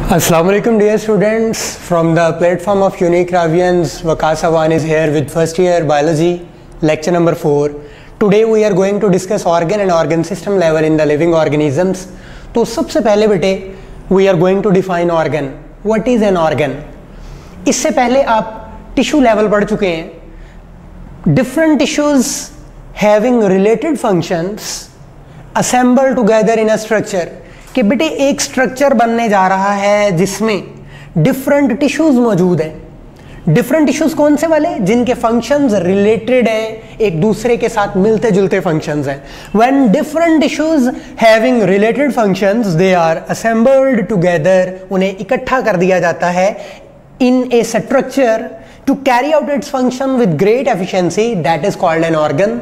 Assalamu alaikum dear students, from the platform of Unique Ravians, Waqas Awan is here with first year biology, lecture number 4. Today we are going to discuss organ and organ system level in the living organisms. तो सबसे पहले बेटे we are going to define organ. What is an organ? इससे पहले आप tissue level पढ़ चुके हैं. Different tissues having related functions assemble together in a structure. कि बेटे एक स्ट्रक्चर बनने जा रहा है जिसमें डिफरेंट टिश्यूज मौजूद हैं. डिफरेंट टिश्यूज कौन से वाले? जिनके फंक्शंस रिलेटेड हैं, एक दूसरे के साथ मिलते जुलते फंक्शंस हैं. When different tissues having related functions they are assembled together, उन्हें इकट्ठा कर दिया जाता है in a structure to carry out its function with great efficiency, that is called an organ.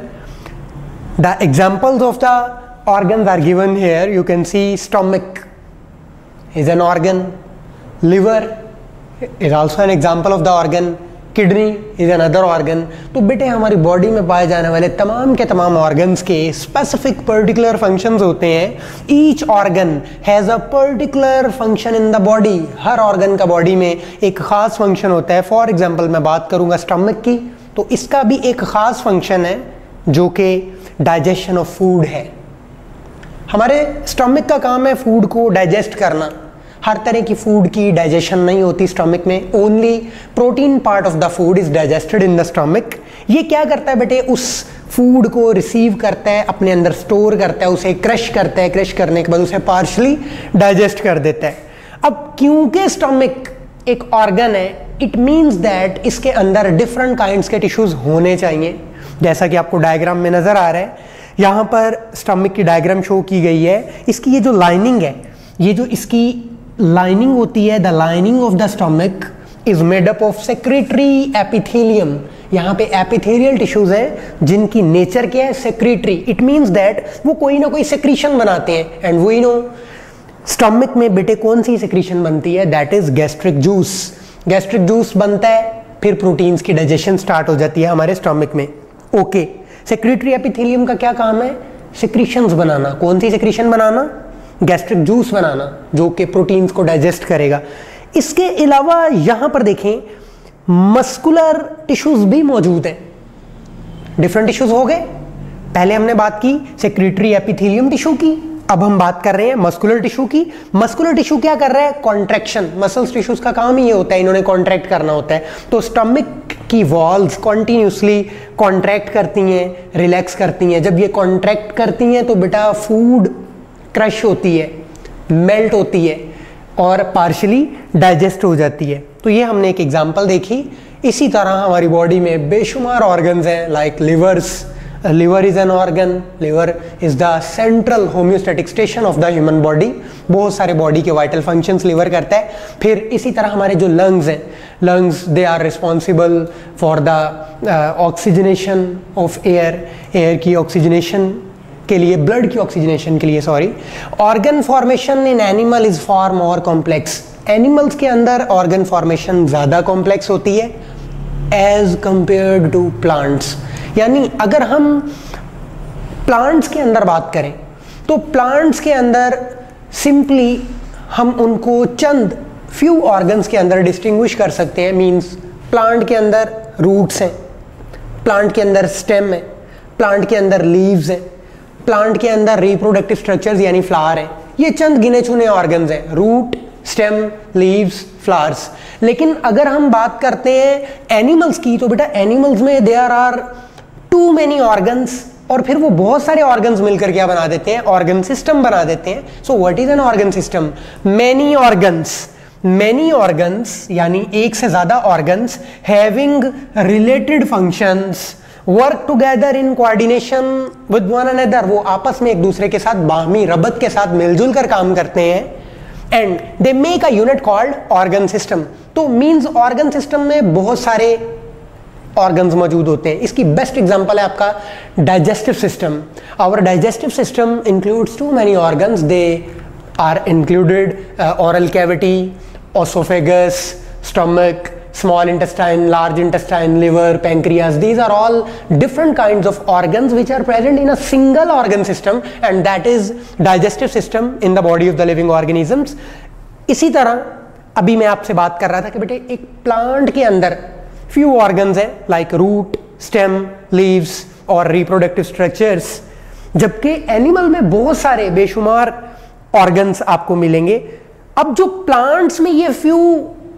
The examples of the organs are given here. You can see stomach is an organ, liver is also an example of the organ, kidney is another organ. तो बेटे हमारी body में पाए जाने वाले तमाम के तमाम ऑर्गन्स के स्पेसिफिक पर्टिकुलर फंक्शंस होते हैं. Each organ has a particular function in the body. Her organ का बॉडी में एक खास फंक्शन होता है. फॉर एग्जाम्पल मैं बात करूँगा स्टमक की, तो इसका भी एक खास फंक्शन है जो कि डाइजेशन ऑफ फूड है. हमारे स्टमक का काम है फूड को डाइजेस्ट करना. हर तरह की फूड की डाइजेशन नहीं होती स्टमक में. Only protein part of the food is digested in the stomach. ये क्या करता है बेटे? उस फूड को रिसीव करता है, अपने अंदर स्टोर करता है, उसे क्रश करता है. क्रश करने के बाद उसे पार्शली डाइजेस्ट कर देता है. अब क्योंकि स्टमक एक ऑर्गन है, इट मीन्स दैट इसके अंदर डिफरेंट काइंड्स के टिश्यूज होने चाहिए. जैसा कि आपको डायग्राम में नजर आ रहा है, यहाँ पर स्टमक की डायग्राम शो की गई है. इसकी ये जो लाइनिंग है, ये जो इसकी लाइनिंग होती है, the lining of the stomach is made up of secretary epithelium. यहाँ पे एपिथेलियल टिश्यूज हैं जिनकी नेचर क्या है? सेक्रेटरी. इट मीन्स दैट वो कोई ना कोई सेक्रीशन बनाते हैं. एंड वी नो स्टमक में बेटे कौन सी सेक्रीशन बनती है? That is gastric juice. Gastric juice बनता है, फिर प्रोटीन्स की डाइजेशन स्टार्ट हो जाती है हमारे स्टमक में. ओके, सेक्रेटरी एपिथेलियम का क्या काम है? सेक्रीशंस बनाना. कौन सी सेक्रीशन बनाना? गैस्ट्रिक जूस बनाना, जो कि प्रोटीन्स को डाइजेस्ट करेगा. इसके अलावा यहां पर देखें मस्कुलर टिश्यूज भी मौजूद हैं. डिफरेंट टिश्यूज हो गए. पहले हमने बात की सेक्रेटरी एपिथेलियम टिश्यू की, अब हम बात कर रहे हैं मस्कुलर टिश्यू की. मस्कुलर टिश्यू क्या कर रहा है? कॉन्ट्रैक्शन. मसल्स टिश्यूज का काम ही ये होता है, इन्होंने कॉन्ट्रैक्ट करना होता है. तो स्टमक की वॉल्स कॉन्टिन्यूसली कॉन्ट्रैक्ट करती हैं, रिलैक्स करती हैं. जब ये कॉन्ट्रैक्ट करती हैं तो बेटा फूड क्रश होती है, मेल्ट होती है और पार्शली डाइजेस्ट हो जाती है. तो ये हमने एक एग्जांपल देखी. इसी तरह हमारी बॉडी में बेशुमार ऑर्गन्स हैं, like levers. liver is an organ. Liver is the central homeostatic station of the human body. बहुत सारे बॉडी के वाइटल फंक्शंस लिवर करता है. फिर इसी तरह हमारे जो लंग्स हैं, lungs they are responsible for the oxygenation of air. Air की ऑक्सीजनेशन के लिए, ब्लड की ऑक्सीजनेशन के लिए, sorry. Organ formation in animal is for more complex. Animals के अंदर ऑर्गन फॉर्मेशन ज़्यादा कॉम्प्लेक्स होती है एज कंपेयर्ड टू प्लांट्स. यानी अगर हम प्लांट्स के अंदर बात करें तो प्लांट्स के अंदर सिंपली हम उनको चंद फ्यू ऑर्गन्स के अंदर डिस्टिंग्विश कर सकते हैं. मींस प्लांट के अंदर रूट्स हैं, प्लांट के अंदर स्टेम है, प्लांट के अंदर लीव्स हैं, प्लांट के अंदर रिप्रोडक्टिव स्ट्रक्चर्स यानी फ्लावर है. ये चंद गिने चुने ऑर्गन्स हैं, रूट, स्टेम, लीव्स, फ्लावर्स. लेकिन अगर हम बात करते हैं एनिमल्स की, तो बेटा एनिमल्स में there are too many organs, और फिर वो बहुत सारे ऑर्गन्स मिलकर क्या बना देते हैं? ऑर्गन सिस्टम बना देते हैं. So what is an organ system? Many organs. Many organs यानी एक से ज्यादा organs having related functions work together in coordination with one another. वो आपस में एक दूसरे के साथ बाहमी रबत के साथ मिलजुल कर काम करते हैं. And they make a unit called organ system. तो मींस ऑर्गन सिस्टम में बहुत सारे ऑर्गन्स मौजूद होते हैं. इसकी बेस्ट एग्जांपल है आपका digestive system. Our digestive system includes too many organs. They are included oral cavity, oesophagus, stomach, small intestine, large intestine, liver, pancreas. These are all different kinds of organs which are present in a single organ system, and that is digestive system in the body of the living organisms. इसी तरह अभी मैं आपसे बात कर रहा था कि बेटे एक प्लांट के अंदर फ्यू ऑर्गन्स हैं लाइक रूट, स्टेम, लीव्स और रिप्रोडक्टिव स्ट्रक्चर्स, जबकि एनिमल में बहुत सारे बेशुमार ऑर्गन्स आपको मिलेंगे। अब जो प्लांट्स में ये फ्यू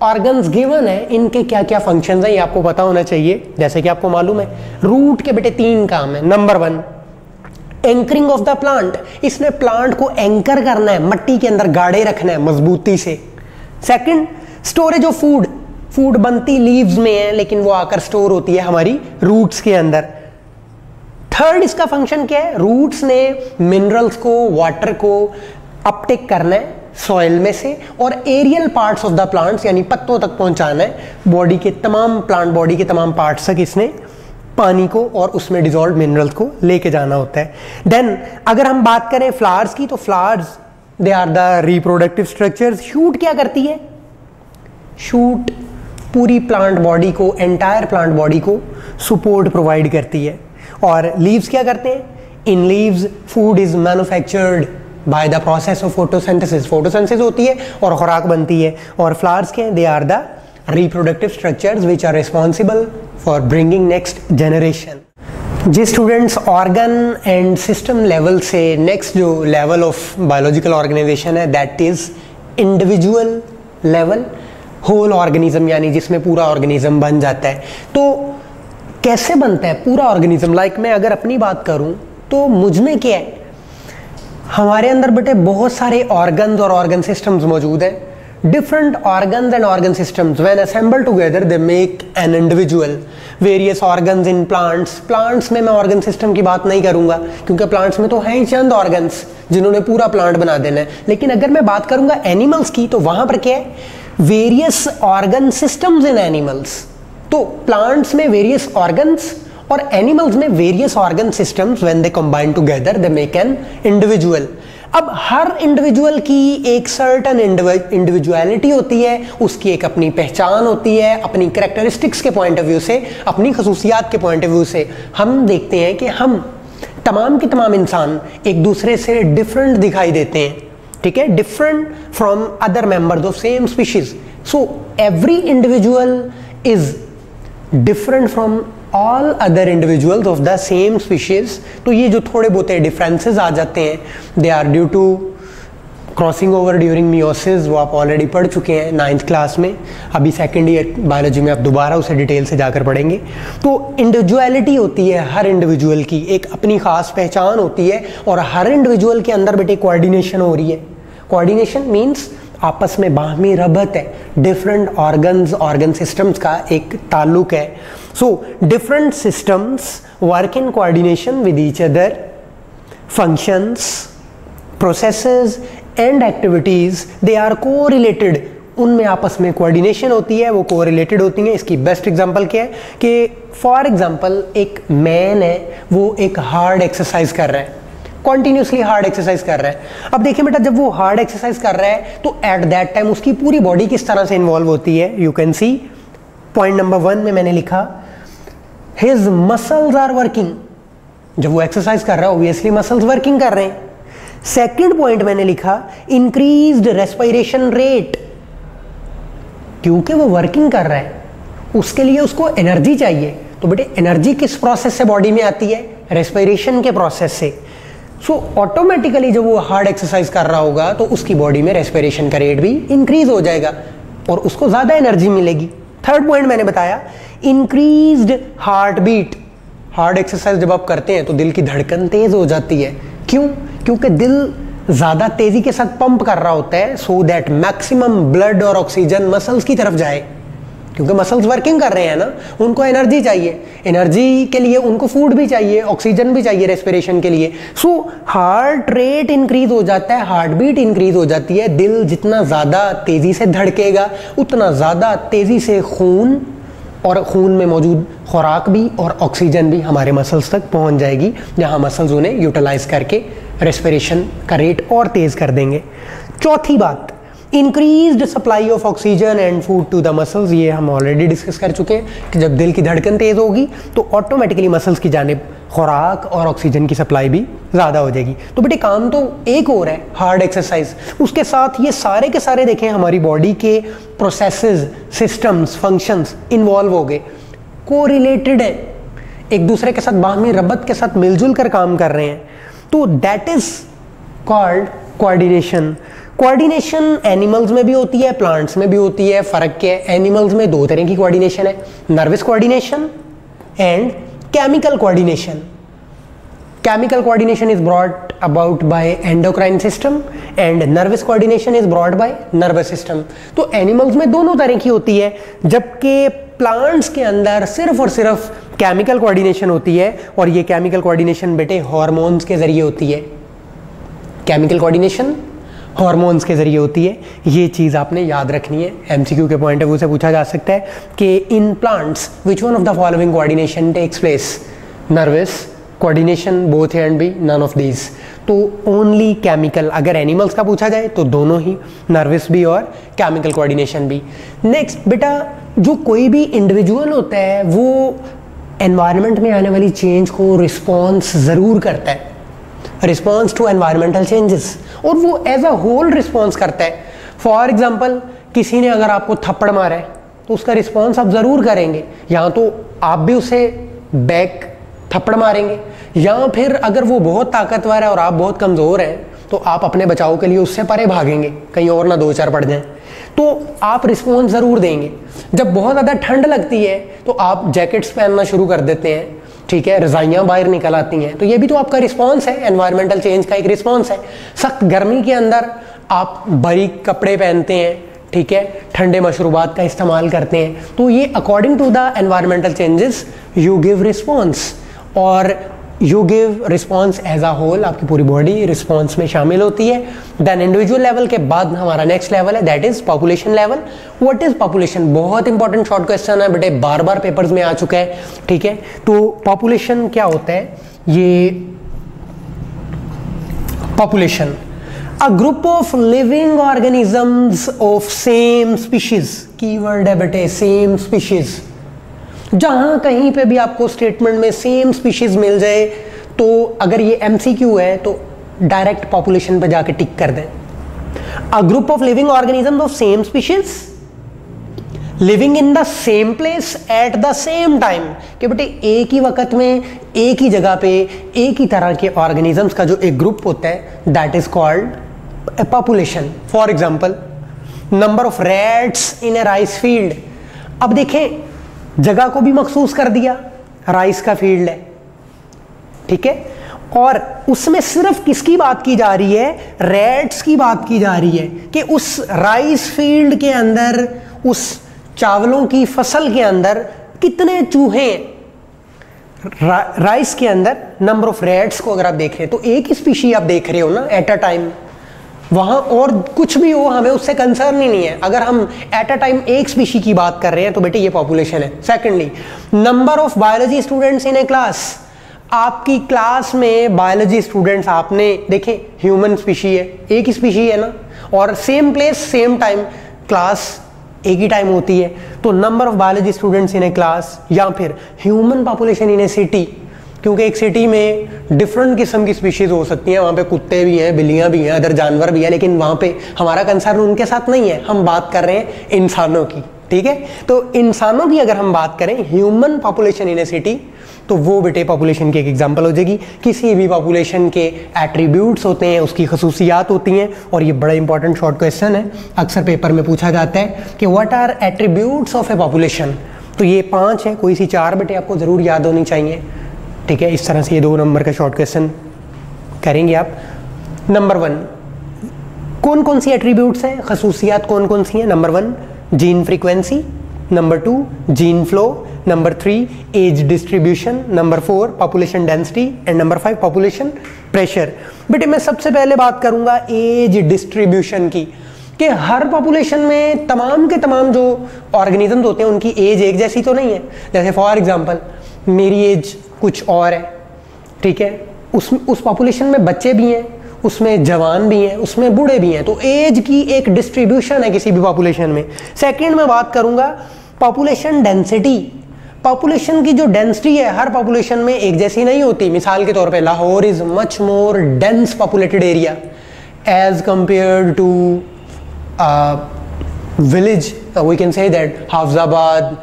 ऑर्गन्स गिवन है, इनके क्या क्या फंक्शंस हैं ये आपको पता होना चाहिए। जैसे कि आपको मालूम है रूट के बेटे 3 काम है। Number 1 anchoring of the plant, इसने प्लांट को एंकर करना है, मट्टी के अंदर गाड़े रखना है मजबूती से। Second storage of food, food बनती लीव्स में है लेकिन वो आकर स्टोर होती है हमारी रूट्स के अंदर। थर्ड इसका फंक्शन क्या है, रूट्स ने मिनरल्स को, वाटर को अपटेक करना है सॉइल में से और aerial parts of the plants यानी पत्तों तक पहुंचाना है। बॉडी के तमाम प्लांट बॉडी के तमाम पार्ट्स तक इसने पानी को और उसमें डिजॉल्व मिनरल्स को लेके जाना होता है। देन अगर हम बात करें फ्लावर्स की, तो flowers they are the reproductive structures. Shoot क्या करती है, शूट पूरी प्लांट बॉडी को, एंटायर प्लांट बॉडी को सपोर्ट प्रोवाइड करती है। और लीव्स क्या करते हैं, in leaves food is manufactured by the process of photosynthesis, photosynthesis होती है और खुराक बनती है। और फ्लावर्स के they are the reproductive structures which are responsible for bringing next generation. जी students, organ and system level से नेक्स्ट जो लेवल ऑफ बायोलॉजिकल ऑर्गेनाइजेशन है that is individual level, whole organism यानी जिसमें पूरा ऑर्गेनिज्म बन जाता है। तो कैसे बनता है पूरा ऑर्गेनिज्म, लाइक मैं अगर अपनी बात करूं तो मुझ में क्या है, हमारे अंदर बेटे बहुत सारे ऑर्गन्स और ऑर्गन सिस्टम्स मौजूद हैं। Different organs and organ systems when assembled together they make an individual. Various organs in plants, plants में मैं ऑर्गन सिस्टम की बात नहीं करूंगा क्योंकि प्लांट्स में तो हैं ही चंद ऑर्गन्स जिन्होंने पूरा प्लांट बना देना है। लेकिन अगर मैं बात करूंगा एनिमल्स की तो वहां पर क्या है, various organ systems in animals. तो प्लांट्स में वेरियस ऑर्गन्स और एनिमल्स में various organ systems, when they combine together they make an individual. अब हर इंडिविजुअल की एक सर्टेन इंडिविजुअलिटी होती है, उसकी एक अपनी पहचान होती है, अपनी कैरेक्टरिस्टिक्स के पॉइंट ऑफ व्यू से, अपनी खसूसियात के पॉइंट ऑफ व्यू से। हम देखते हैं कि हम तमाम के तमाम इंसान एक दूसरे से डिफरेंट दिखाई देते हैं, ठीक है, different from other members of same species. So every individual is different from all other individuals of the same species. तो ये जो थोड़े बहुत डिफरेंसेस आ जाते हैं, they are due to crossing over during meiosis, वो आप ऑलरेडी पढ़ चुके हैं 9th क्लास में। अभी सेकेंड ईयर बायोलॉजी में आप दोबारा उसे डिटेल से जाकर पढ़ेंगे। तो इंडिविजुअलिटी होती है हर इंडिविजुअल की, एक अपनी खास पहचान होती है और हर इंडिविजुअल के अंदर बेटे कोऑर्डिनेशन हो रही है। कोऑर्डिनेशन मीन्स आपस में बाहमी रबत है, डिफरेंट ऑर्गन्स ऑर्गन सिस्टम्स का एक ताल्लुक है। So different systems work in coordination with each other, functions, processes and activities they are correlated, उनमें आपस में कोऑर्डिनेशन होती है, वो कोरिलेटेड होती हैं। इसकी बेस्ट एग्जांपल क्या है कि फॉर एग्जांपल एक मैन है, वो एक हार्ड एक्सरसाइज कर रहा है, कॉन्टिन्यूसली हार्ड एक्सरसाइज कर रहा है। अब देखिए बेटा, जब वो हार्ड एक्सरसाइज कर रहा है तो एट दैट टाइम उसकी पूरी बॉडी किस तरह से इन्वॉल्व होती है। You can see point number 1 में मैंने लिखा हिज मसल्स आर वर्किंग। जब वो एक्सरसाइज कर रहा है ऑब्वियसली मसल्स वर्किंग कर रहे हैं। सेकंड पॉइंट मैंने लिखा इंक्रीज्ड रेस्पिरेशन रेट, क्योंकि वो वर्किंग कर रहा है उसके लिए उसको एनर्जी चाहिए। तो बेटे एनर्जी किस प्रोसेस से बॉडी में आती है, रेस्पिरेशन के प्रोसेस से। सो ऑटोमेटिकली जब वो हार्ड एक्सरसाइज कर रहा होगा तो उसकी बॉडी में रेस्पिरेशन का रेट भी इंक्रीज हो जाएगा और उसको ज्यादा एनर्जी मिलेगी। थर्ड पॉइंट मैंने बताया increased heart beat. Hard exercise जब आप करते हैं तो दिल की धड़कन तेज हो जाती है। क्यों? क्योंकि दिल ज्यादा तेजी के साथ पंप कर रहा होता है सो दैट मैक्सिमम ब्लड और ऑक्सीजन मसल्स की तरफ जाए, क्योंकि मसल्स वर्किंग कर रहे हैं ना, उनको एनर्जी चाहिए, एनर्जी के लिए उनको फूड भी चाहिए, ऑक्सीजन भी चाहिए रेस्पिरेशन के लिए। सो हार्ट रेट इंक्रीज हो जाता है, हार्ट बीट इंक्रीज हो जाती है। दिल जितना ज़्यादा तेज़ी से धड़केगा उतना ज़्यादा तेज़ी से खून और खून में मौजूद खुराक भी और ऑक्सीजन भी हमारे मसल्स तक पहुंच जाएगी, जहां मसल्स उन्हें यूटिलाइज करके रेस्पिरेशन का रेट और तेज़ कर देंगे। चौथी बात, increased supply of oxygen and food to the muscles. ये हम ऑलरेडी डिस्कस कर चुके हैं कि जब दिल की धड़कन तेज होगी तो ऑटोमेटिकली मसल्स की जानिब खुराक और ऑक्सीजन की सप्लाई भी ज़्यादा हो जाएगी। तो बेटे काम तो एक और है, हार्ड एक्सरसाइज, उसके साथ ये सारे के सारे देखें हमारी बॉडी के प्रोसेसेस, सिस्टम्स, फंक्शंस इन्वॉल्व हो गए, कोरिलेटेड है, एक दूसरे के साथ बाहमी रब्बत के साथ मिलजुल कर काम कर रहे हैं। तो that is called coordination. Coordination animals में भी होती है, प्लांट्स में भी होती है। फ़र्क क्या है? एनिमल्स में दो तरह की कोऑर्डिनेशन है, nervous coordination and chemical coordination. Chemical coordination is brought about by endocrine system and nervous coordination is brought by nervous system. तो एनिमल्स में दोनों तरह की होती है, जबकि प्लांट्स के अंदर सिर्फ और सिर्फ केमिकल कोऑर्डिनेशन होती है, और ये केमिकल कोऑर्डिनेशन बेटे हार्मोन्स के जरिए होती है। केमिकल कोऑर्डिनेशन हार्मोन्स के जरिए होती है, ये चीज़ आपने याद रखनी है। एमसीक्यू के पॉइंट ऑफ व्यू से पूछा जा सकता है कि in plants which one of the following coordination takes place? Nervous coordination, both A and B, none of these. तो ओनली केमिकल। अगर एनिमल्स का पूछा जाए तो दोनों ही, नर्वस भी और केमिकल कोऑर्डिनेशन भी। नेक्स्ट बेटा, जो कोई भी इंडिविजुअल होता है वो एनवायरनमेंट में आने वाली चेंज को रिस्पॉन्स ज़रूर करता है, रिस्पॉन्स टू एनवायरमेंटल चेंजेस, और वो एज अ होल रिस्पॉन्स करता है। फॉर एग्जाम्पल, किसी ने अगर आपको थप्पड़ मारा है तो उसका रिस्पॉन्स आप ज़रूर करेंगे, या तो आप भी उसे बैक थप्पड़ मारेंगे, या फिर अगर वो बहुत ताकतवर है और आप बहुत कमज़ोर हैं तो आप अपने बचाव के लिए उससे परे भागेंगे, कहीं और ना दो चार पड़ जाएं, तो आप रिस्पॉन्स ज़रूर देंगे। जब बहुत ज़्यादा ठंड लगती है तो आप जैकेट्स पहनना शुरू कर देते हैं, ठीक है, रज़ाइयाँ बाहर निकल आती हैं, तो ये भी तो आपका रिस्पॉन्स है, एनवायरमेंटल चेंज का एक रिस्पॉन्स है। सख्त गर्मी के अंदर आप बारीक कपड़े पहनते हैं, ठीक है, ठंडे मशरूबात का इस्तेमाल करते हैं, तो ये according to the environmental changes you give response, और you give response as a whole, आपकी पूरी बॉडी रिस्पॉन्स में शामिल होती है। देन इंडिविजुअल लेवल के बाद हमारा नेक्स्ट लेवल है, that is population level. What is population? बहुत इंपॉर्टेंट शॉर्ट क्वेश्चन है बेटे, बार बार पेपर्स में आ चुका है, ठीक है। तो पॉपुलेशन क्या होता है? ये population, a group of living organisms of same species, keyword है बेटे सेम स्पीशीज। जहां कहीं पे भी आपको स्टेटमेंट में सेम स्पीशीज मिल जाए तो अगर ये एमसीक्यू है तो डायरेक्ट पॉपुलेशन पे जाके टिक कर दें। A group of living organisms of same species living in the same place at the same time, कि बेटे एक ही वक्त में एक ही जगह पे एक ही तरह के ऑर्गेनिजम्स का जो एक ग्रुप होता है, that is called population. For example, number of rats in A rice field. अब देखें, जगह को भी मखसूस कर दिया, राइस का फील्ड है, ठीक है, और उसमें सिर्फ किसकी बात की जा रही है? रैट्स की बात की जा रही है कि उस राइस फील्ड के अंदर, उस चावलों की फसल के अंदर कितने चूहे, राइस के अंदर नंबर ऑफ रैट्स को अगर आप देख रहे हैं तो एक ही स्पीशी आप देख रहे हो ना एट अ टाइम, वहाँ और कुछ भी हो हमें उससे कंसर्न ही नहीं है। अगर हम एट अ टाइम एक स्पीशी की बात कर रहे हैं तो बेटे ये पॉपुलेशन है। Secondly, number of biology students in A class. आपकी क्लास में बायोलॉजी स्टूडेंट्स आपने देखे, ह्यूमन स्पीशी है, एक ही स्पीशी है ना, और same place same time, class एक ही टाइम होती है, तो number of biology students in A class, या फिर human population in A city, क्योंकि एक सिटी में डिफरेंट किस्म की स्पीशीज हो सकती हैं, वहाँ पे कुत्ते भी हैं, बिल्लियाँ भी हैं, अदर जानवर भी हैं, लेकिन वहाँ पे हमारा कंसर्न उनके साथ नहीं है, हम बात कर रहे हैं इंसानों की, ठीक है। तो इंसानों की अगर हम बात करें, human population in A city, तो वो बेटे पॉपुलेशन की एक एग्जांपल हो जाएगी। किसी भी पॉपुलेशन के एट्रीब्यूट्स होते हैं, उसकी खसूसियात होती हैं, और ये बड़ा इंपॉर्टेंट शॉर्ट क्वेश्चन है, अक्सर पेपर में पूछा जाता है कि what are attributes of a population. तो ये 5 है, कोई सी 4 बेटे आपको ज़रूर याद होनी चाहिए, ठीक है। इस तरह से ये 2 नंबर का शॉर्ट क्वेश्चन करेंगे आप। नंबर 1, कौन कौन सी एट्रीब्यूट्स हैं, खसूसियात कौन कौन सी हैं? Number 1 gene frequency, number 2 gene flow, number 3 age distribution, number 4 population density, and number 5 population pressure. बेटे मैं सबसे पहले बात करूंगा एज डिस्ट्रीब्यूशन की, कि हर पॉपुलेशन में तमाम के तमाम जो ऑर्गेनिजम्स होते हैं उनकी एज एक जैसी तो नहीं है। जैसे फॉर एग्जांपल मेरी एज कुछ और है, ठीक है, उस पॉपुलेशन में बच्चे भी हैं, उसमें जवान भी हैं, उसमें बूढ़े भी हैं, तो एज की एक डिस्ट्रीब्यूशन है किसी भी पॉपुलेशन में। सेकंड में बात करूंगा पॉपुलेशन डेंसिटी, पॉपुलेशन की जो डेंसिटी है हर पॉपुलेशन में एक जैसी नहीं होती। मिसाल के तौर पे Lahore is much more dense populated area as compare to village, we can say that Hafizabad,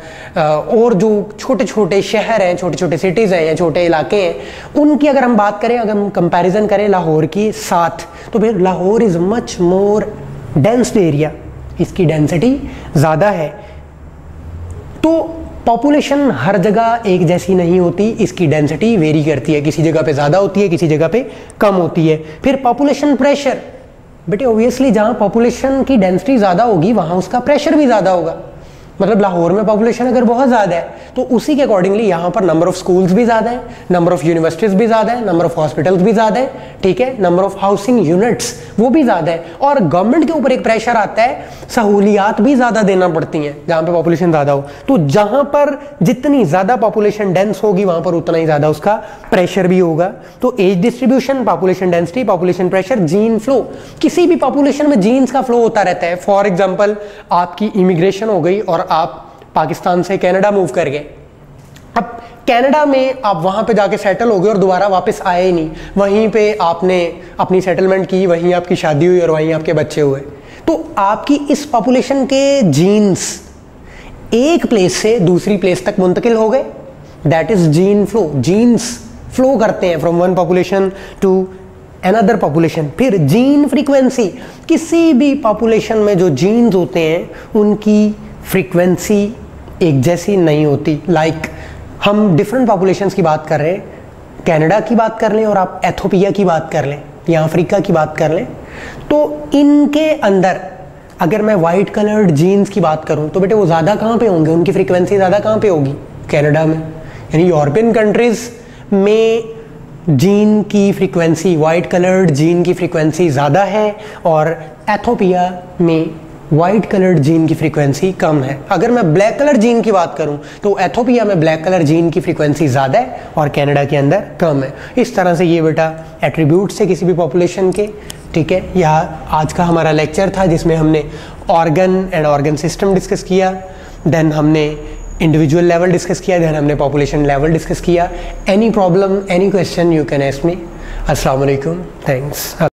और जो छोटे छोटे शहर हैं, छोटे छोटे सिटीज़ हैं या छोटे इलाके हैं, उनकी अगर हम बात करें, अगर हम कंपैरिजन करें लाहौर की साथ, तो फिर Lahore is much more dense area, इसकी डेंसिटी ज़्यादा है। तो पॉपुलेशन हर जगह एक जैसी नहीं होती, इसकी डेंसिटी वेरी करती है, किसी जगह पे ज़्यादा होती है, किसी जगह पे कम होती है। फिर पॉपुलेशन प्रेशर, बेटे ऑब्वियसली जहाँ पॉपुलेशन की डेंसिटी ज़्यादा होगी वहाँ उसका प्रेशर भी ज़्यादा होगा। मतलब लाहौर में पॉपुलेशन अगर बहुत ज़्यादा है तो उसी के अकॉर्डिंगली यहाँ पर नंबर ऑफ स्कूल्स भी ज़्यादा है, नंबर ऑफ यूनिवर्सिटीज़ भी ज़्यादा है, नंबर ऑफ हॉस्पिटल्स भी ज़्यादा है, ठीक है, नंबर ऑफ हाउसिंग यूनिट्स वो भी ज़्यादा है, और गवर्नमेंट के ऊपर एक प्रेशर आता है, सहूलियात भी ज़्यादा देना पड़ती हैं जहाँ पे पॉपुलेशन ज़्यादा हो। तो जहाँ पर जितनी ज़्यादा पॉपुलेशन डेंस होगी वहाँ पर उतना ही ज़्यादा उसका प्रेशर भी होगा। तो age distribution, population density, population pressure, gene flow, किसी भी पॉपुलेशन में जीन्स का फ्लो होता रहता है। फॉर एग्जाम्पल आपकी इमिग्रेशन हो गई और आप पाकिस्तान से कनाडा मूव कर गए, अब कनाडा में आप वहाँ पे जाके सेटल हो गए और दोबारा वापस आए ही नहीं, वहीं पे आपने अपनी सेटलमेंट की, वहीं आपकी शादी हुई और वहीं आपके बच्चे हुए। तो आपकी इस पॉपुलेशन के जीन्स एक प्लेस से दूसरी प्लेस तक मुंतकिल हो गए, that is gene flow. Genes flow करते हैं from one population to another population. फिर जीन फ्रीक्वेंसी, किसी भी पॉपुलेशन में जो जीन्स होते हैं उनकी फ्रीक्वेंसी एक जैसी नहीं होती। लाइक हम डिफरेंट पॉपुलेशंस की बात कर रहे हैं, कनाडा की बात कर लें और आप एथोपिया की बात कर लें या अफ्रीका की बात कर लें, तो इनके अंदर अगर मैं वाइट कलर्ड जीन्स की बात करूं तो बेटे वो ज़्यादा कहाँ पे होंगे, उनकी फ्रीक्वेंसी ज़्यादा कहाँ पे होगी, कनाडा में। यानी यूरोपियन कंट्रीज़ में जीन की फ्रीक्वेंसी, वाइट कलर्ड जीन की फ्रीक्वेंसी ज़्यादा है और एथोपिया में वाइट कलर्ड जीन की फ्रीक्वेंसी कम है। अगर मैं ब्लैक कलर जीन की बात करूं तो एथोपिया में ब्लैक कलर जीन की फ्रीक्वेंसी ज़्यादा है और कनाडा के अंदर कम है। इस तरह से ये बेटा एट्रीब्यूट्स है किसी भी पॉपुलेशन के, ठीक है। यह आज का हमारा लेक्चर था जिसमें हमने organ and organ system discuss किया, देन हमने इंडिविजुअल लेवल डिस्कस किया, देन हमने पॉपुलेशन लेवल डिस्कस किया। Any problem, any question you can ask me. अस्सलाम वालेकुम, थैंक्स।